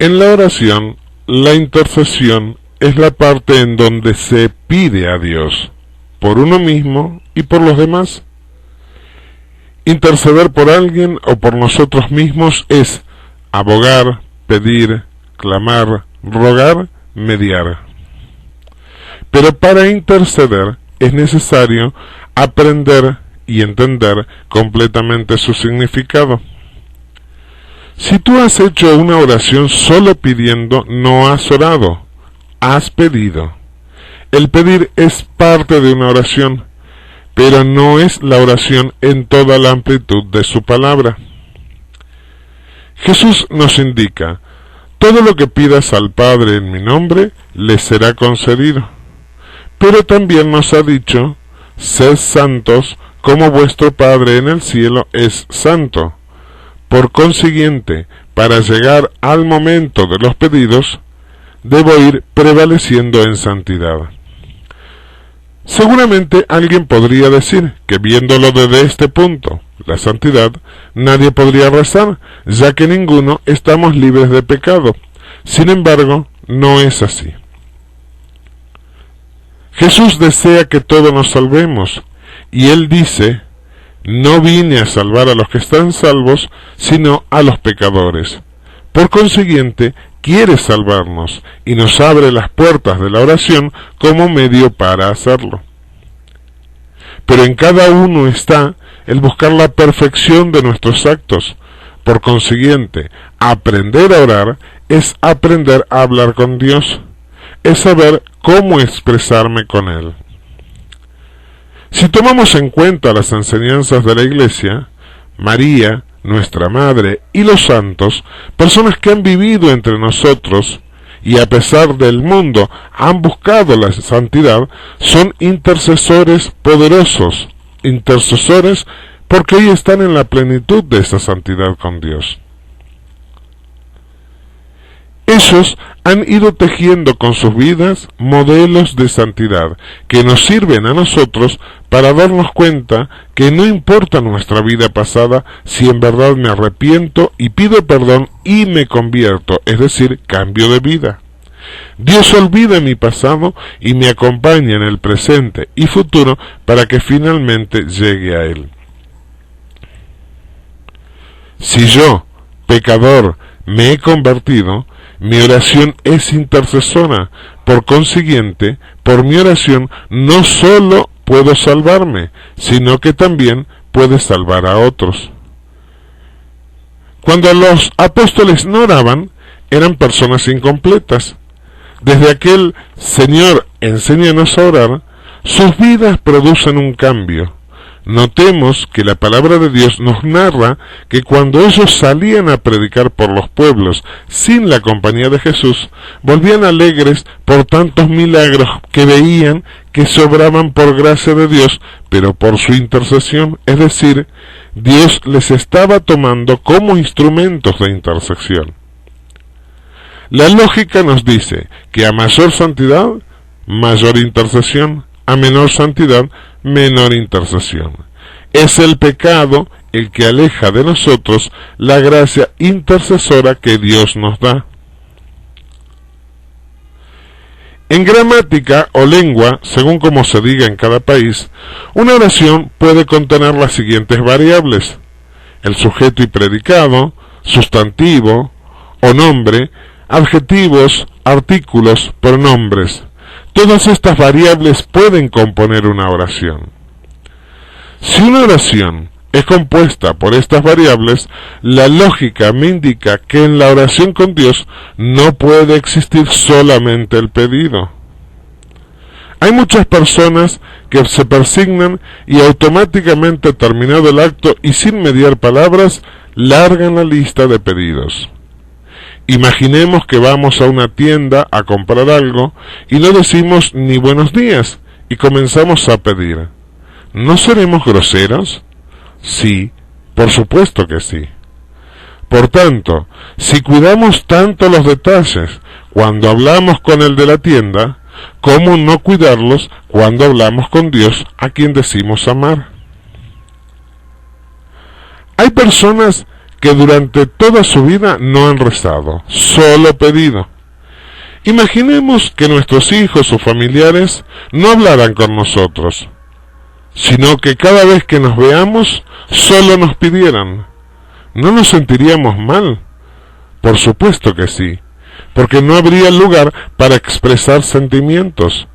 En la oración, la intercesión es la parte en donde se pide a Dios, por uno mismo y por los demás. Interceder por alguien o por nosotros mismos es abogar, pedir, clamar, rogar, mediar. Pero para interceder es necesario aprender y entender completamente su significado. Si tú has hecho una oración solo pidiendo, no has orado, has pedido. El pedir es parte de una oración, pero no es la oración en toda la amplitud de su palabra. Jesús nos indica: todo lo que pidas al Padre en mi nombre, le será concedido. Pero también nos ha dicho: sed santos como vuestro Padre en el cielo es santo. Por consiguiente, para llegar al momento de los pedidos, debo ir prevaleciendo en santidad. Seguramente alguien podría decir que viéndolo desde este punto, la santidad, nadie podría rezar, ya que ninguno estamos libres de pecado. Sin embargo, no es así. Jesús desea que todos nos salvemos, y Él dice: no vine a salvar a los que están salvos, sino a los pecadores. Por consiguiente, quiere salvarnos, y nos abre las puertas de la oración como medio para hacerlo. Pero en cada uno está el buscar la perfección de nuestros actos. Por consiguiente, aprender a orar es aprender a hablar con Dios, es saber cómo expresarme con Él. Si tomamos en cuenta las enseñanzas de la Iglesia, María, nuestra Madre, y los santos, personas que han vivido entre nosotros y a pesar del mundo han buscado la santidad, son intercesores poderosos, intercesores porque hoy están en la plenitud de esa santidad con Dios. Ellos han ido tejiendo con sus vidas modelos de santidad que nos sirven a nosotros para darnos cuenta que no importa nuestra vida pasada si en verdad me arrepiento y pido perdón y me convierto, es decir, cambio de vida. Dios olvida mi pasado y me acompaña en el presente y futuro para que finalmente llegue a Él. Si yo, pecador, me he convertido, mi oración es intercesora. Por consiguiente, por mi oración no solo puedo salvarme, sino que también puede salvar a otros. Cuando los apóstoles no oraban, eran personas incompletas. Desde aquel Señor, enséñanos a orar, sus vidas producen un cambio. Notemos que la palabra de Dios nos narra que cuando ellos salían a predicar por los pueblos sin la compañía de Jesús, volvían alegres por tantos milagros que veían que sobraban por gracia de Dios, pero por su intercesión, es decir, Dios les estaba tomando como instrumentos de intercesión. La lógica nos dice que a mayor santidad, mayor intercesión, a menor santidad, menor intercesión. Es el pecado el que aleja de nosotros la gracia intercesora que Dios nos da. En gramática o lengua, según como se diga en cada país, una oración puede contener las siguientes variables: el sujeto y predicado, sustantivo o nombre, adjetivos, artículos, pronombres. Todas estas variables pueden componer una oración. Si una oración es compuesta por estas variables, la lógica me indica que en la oración con Dios no puede existir solamente el pedido. Hay muchas personas que se persignan y automáticamente terminado el acto y sin mediar palabras, largan la lista de pedidos. Imaginemos que vamos a una tienda a comprar algo y no decimos ni buenos días y comenzamos a pedir. ¿No seremos groseros? Sí, por supuesto que sí. Por tanto, si cuidamos tanto los detalles cuando hablamos con el de la tienda, ¿cómo no cuidarlos cuando hablamos con Dios a quien decimos amar? Hay personas que durante toda su vida no han rezado, solo pedido. Imaginemos que nuestros hijos o familiares no hablaran con nosotros, sino que cada vez que nos veamos solo nos pidieran. ¿No nos sentiríamos mal? Por supuesto que sí, porque no habría lugar para expresar sentimientos.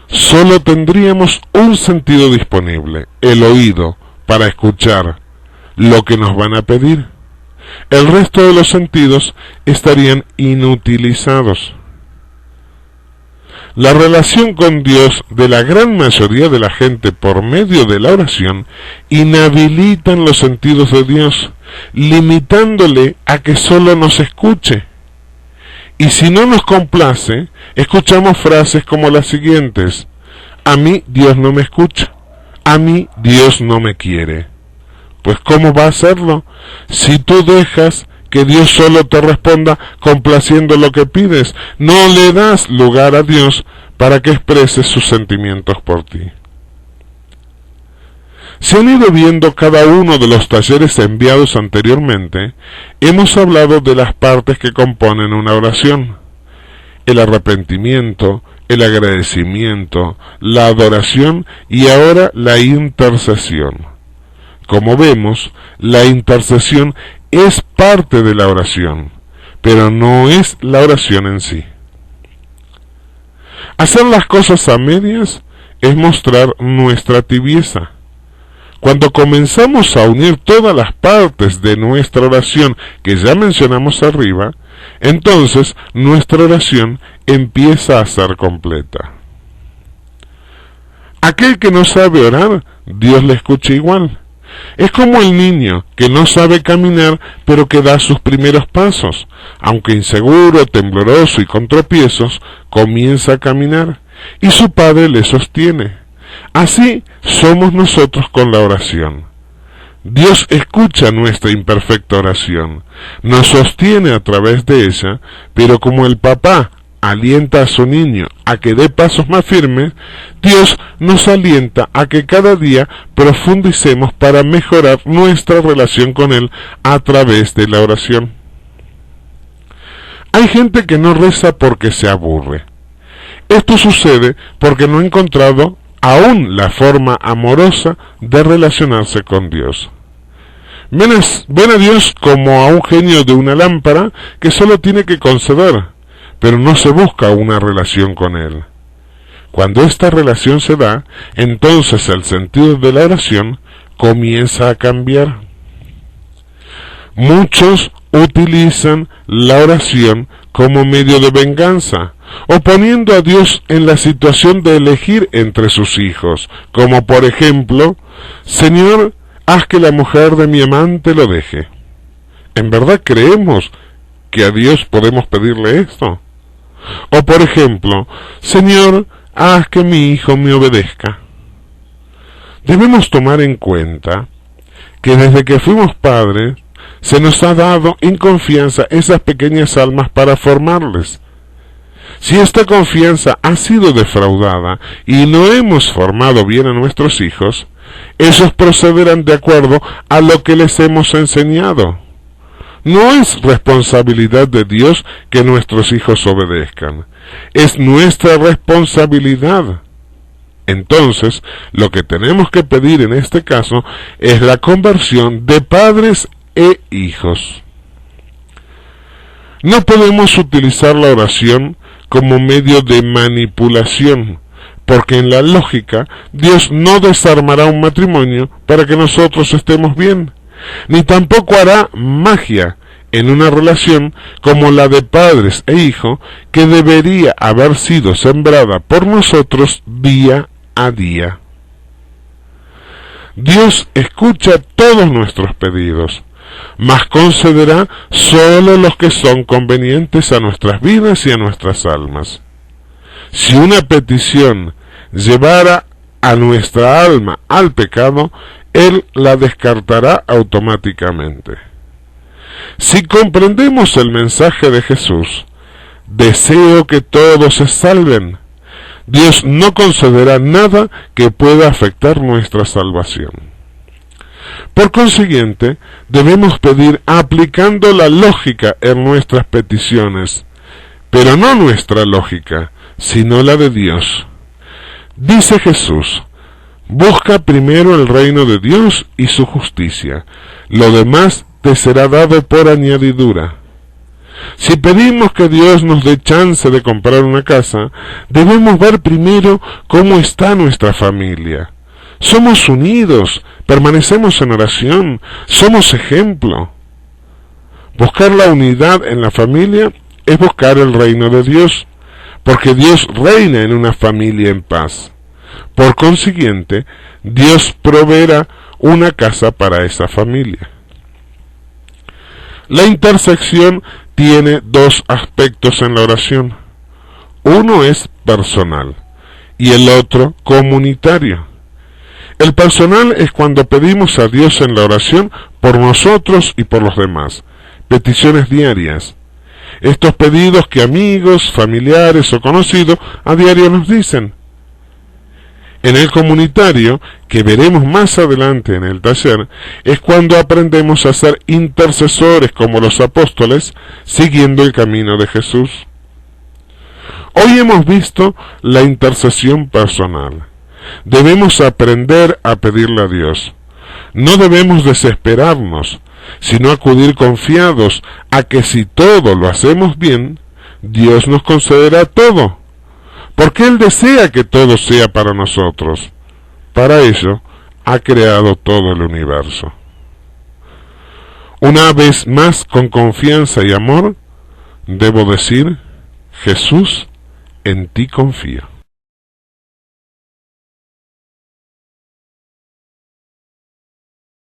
Solo tendríamos un sentido disponible, el oído, para escuchar lo que nos van a pedir. El resto de los sentidos estarían inutilizados. La relación con Dios de la gran mayoría de la gente por medio de la oración inhabilitan los sentidos de Dios, limitándole a que solo nos escuche. Y si no nos complace, escuchamos frases como las siguientes: a mí Dios no me escucha, a mí Dios no me quiere. Pues ¿cómo va a hacerlo si tú dejas que Dios solo te responda complaciendo lo que pides? No le das lugar a Dios para que exprese sus sentimientos por ti. Se han ido viendo cada uno de los talleres enviados anteriormente. Hemos hablado de las partes que componen una oración: el arrepentimiento, el agradecimiento, la adoración y ahora la intercesión. Como vemos, la intercesión es parte de la oración, pero no es la oración en sí. Hacer las cosas a medias es mostrar nuestra tibieza. Cuando comenzamos a unir todas las partes de nuestra oración que ya mencionamos arriba, entonces nuestra oración empieza a ser completa. Aquel que no sabe orar, Dios le escucha igual. Es como el niño que no sabe caminar, pero que da sus primeros pasos. Aunque inseguro, tembloroso y con tropiezos, comienza a caminar, y su padre le sostiene. Así somos nosotros con la oración. Dios escucha nuestra imperfecta oración, nos sostiene a través de ella, pero como el papá alienta a su niño a que dé pasos más firmes, Dios nos alienta a que cada día profundicemos para mejorar nuestra relación con Él a través de la oración. Hay gente que no reza porque se aburre. Esto sucede porque no ha encontrado aún la forma amorosa de relacionarse con Dios. Ven a Dios como a un genio de una lámpara que solo tiene que conceder, pero no se busca una relación con Él. Cuando esta relación se da, entonces el sentido de la oración comienza a cambiar. Muchos utilizan la oración como medio de venganza, o poniendo a Dios en la situación de elegir entre sus hijos, como por ejemplo: Señor, haz que la mujer de mi amante lo deje. ¿En verdad creemos que a Dios podemos pedirle esto? O por ejemplo: Señor, haz que mi hijo me obedezca. Debemos tomar en cuenta que desde que fuimos padres, se nos ha dado en confianza esas pequeñas almas para formarles. Si esta confianza ha sido defraudada y no hemos formado bien a nuestros hijos, ellos procederán de acuerdo a lo que les hemos enseñado. No es responsabilidad de Dios que nuestros hijos obedezcan, es nuestra responsabilidad. Entonces, lo que tenemos que pedir en este caso es la conversión de padres e hijos. No podemos utilizar la oración como medio de manipulación, porque en la lógica Dios no desarmará un matrimonio para que nosotros estemos bien, ni tampoco hará magia en una relación como la de padres e hijo que debería haber sido sembrada por nosotros día a día. Dios escucha todos nuestros pedidos, mas concederá solo los que son convenientes a nuestras vidas y a nuestras almas. Si una petición llevara a nuestra alma al pecado, Él la descartará automáticamente. Si comprendemos el mensaje de Jesús, deseo que todos se salven, Dios no concederá nada que pueda afectar nuestra salvación. Por consiguiente, debemos pedir aplicando la lógica en nuestras peticiones, pero no nuestra lógica, sino la de Dios. Dice Jesús: busca primero el reino de Dios y su justicia, lo demás te será dado por añadidura. Si pedimos que Dios nos dé chance de comprar una casa, debemos ver primero cómo está nuestra familia. Somos unidos, permanecemos en oración, somos ejemplo. Buscar la unidad en la familia es buscar el reino de Dios, porque Dios reina en una familia en paz. Por consiguiente, Dios proveerá una casa para esa familia. La intersección tiene dos aspectos en la oración. Uno es personal y el otro comunitario. El personal es cuando pedimos a Dios en la oración por nosotros y por los demás, peticiones diarias. Estos pedidos que amigos, familiares o conocidos a diario nos dicen. En el comunitario, que veremos más adelante en el taller, es cuando aprendemos a ser intercesores como los apóstoles, siguiendo el camino de Jesús. Hoy hemos visto la intercesión personal. Debemos aprender a pedirle a Dios. No debemos desesperarnos, sino acudir confiados a que si todo lo hacemos bien, Dios nos concederá todo, porque Él desea que todo sea para nosotros. Para ello, ha creado todo el universo. Una vez más, con confianza y amor, debo decir: Jesús, en ti confío.